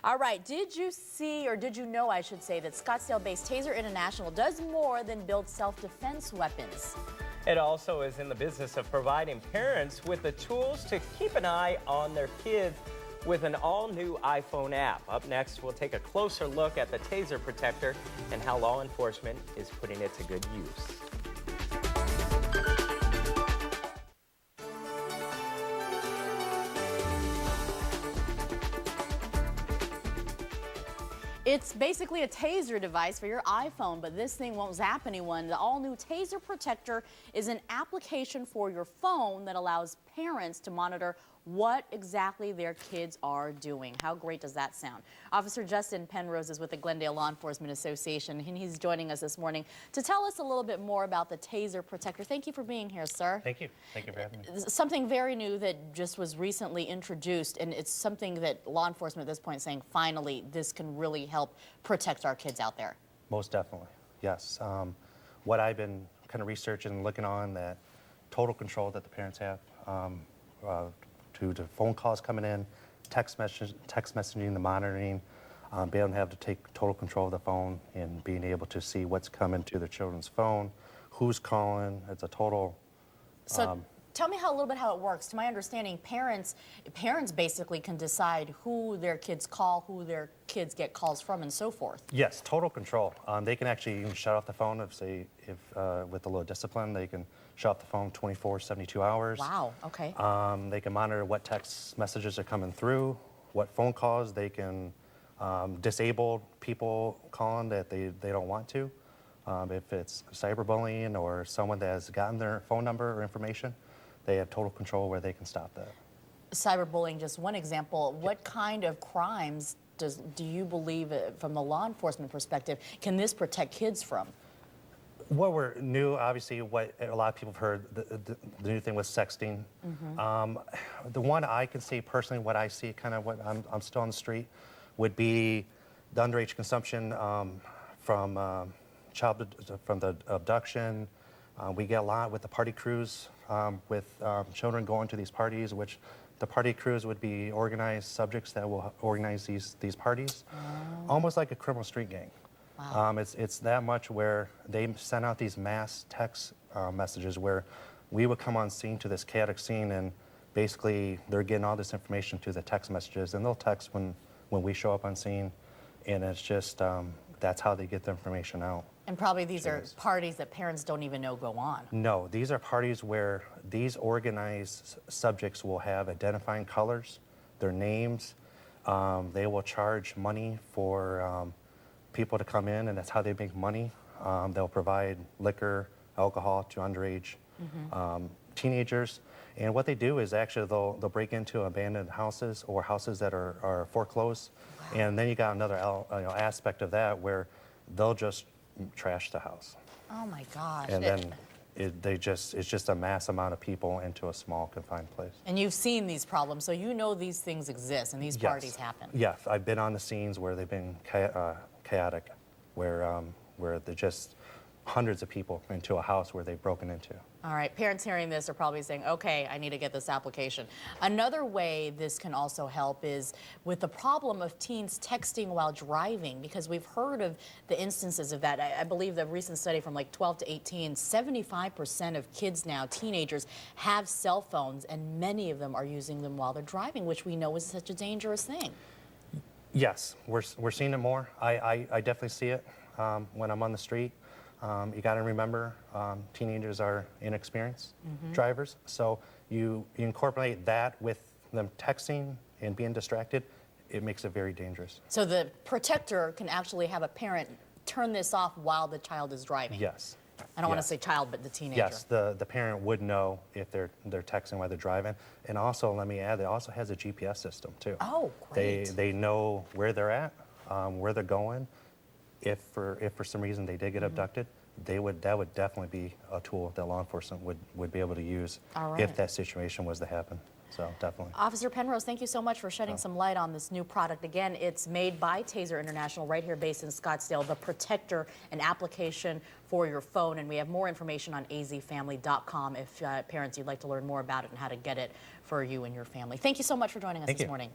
All right, did you see, or did you know, I should say, that Scottsdale-based Taser International does more than build self-defense weapons? It also is in the business of providing parents with the tools to keep an eye on their kids with an all-new iPhone app. Up next, we'll take a closer look at the Taser Protector and how law enforcement is putting it to good use. It's basically a taser device for your iPhone, but this thing won't zap anyone. The all-new Taser Protector is an application for your phone that allows parents to monitor what exactly their kids are doing. How great does that sound? Officer Justin Penrose is with the Glendale Law Enforcement Association, and he's joining us this morning to tell us a little bit more about the Taser Protector. Thank you for being here, sir. Thank you. Thank you for having me. Something very new that just was recently introduced, and it's something that law enforcement at this point is saying, finally, this can really help protect our kids out there. Most definitely, yes. What I've been kind of researching and looking on, that total control that the parents have to the phone calls coming in, text messaging, the monitoring, being able to have to take total control of the phone and being able to see what's coming to their children's phone, who's calling. It's a total. So tell me a little bit how it works. To my understanding, parents basically can decide who their kids call, who their kids get calls from, and so forth. Yes, total control. They can actually even shut off the phone if with a little discipline, they can shut off the phone 24, 72 hours. Wow, okay. They can monitor what text messages are coming through, what phone calls. They can disable people calling that they don't want to. If it's cyberbullying or someone that has gotten their phone number or information, they have total control where they can stop that. Cyberbullying, just one example. What kind of crimes do you believe, from the law enforcement perspective, can this protect kids from? What we're new, obviously, what a lot of people have heard, the new thing was sexting. The one I can see personally, what I see, kind of what I'm still on the street, would be the underage consumption from the abduction. We get a lot with the party crews, with children going to these parties, which the party crews would be organized subjects that will organize these parties, almost like a criminal street gang. Wow. It's that much where they send out these mass text messages where we would come on scene to this chaotic scene, and basically they're getting all this information to the text messages, and they'll text when we show up on scene, and it's just that's how they get the information out. And probably these are parties that parents don't even know go on. No, these are parties where these organized subjects will have identifying colors, their names. They will charge money for people to come in, and that's how they make money. They'll provide liquor, alcohol to underage teenagers. And what they do is actually they'll break into abandoned houses or houses that are foreclosed. Wow. And then you got another aspect of that where they'll just trash the house. Oh my gosh. And then it's just a mass amount of people into a small confined place. And you've seen these problems, so you know these things exist and these parties happen. Yeah, I've been on the scenes where they've been chaotic, where they're just hundreds of people into a house where they've broken into. All right, parents hearing this are probably saying, okay, I need to get this application. Another way this can also help is with the problem of teens texting while driving, because we've heard of the instances of that. I believe the recent study from like 12 to 18, 75% of kids now, teenagers, have cell phones, and many of them are using them while they're driving, which we know is such a dangerous thing. Yes, we're seeing it more. I definitely see it when I'm on the street. You got to remember, teenagers are inexperienced drivers, so you incorporate that with them texting and being distracted, it makes it very dangerous. So the protector can actually have a parent turn this off while the child is driving? Yes. I don't want to say child, but the teenager. Yes, the parent would know if they're texting while they're driving. And also, let me add, it also has a GPS system too. Oh, great. They know where they're at, where they're going. If for some reason they did get abducted, that would definitely be a tool that law enforcement would be able to use if that situation was to happen. So definitely. Officer Penrose, thank you so much for shedding some light on this new product. Again, it's made by Taser International right here based in Scottsdale, the Protector, an application for your phone. And we have more information on azfamily.com if parents, you'd like to learn more about it and how to get it for you and your family. Thank you so much for joining us this morning.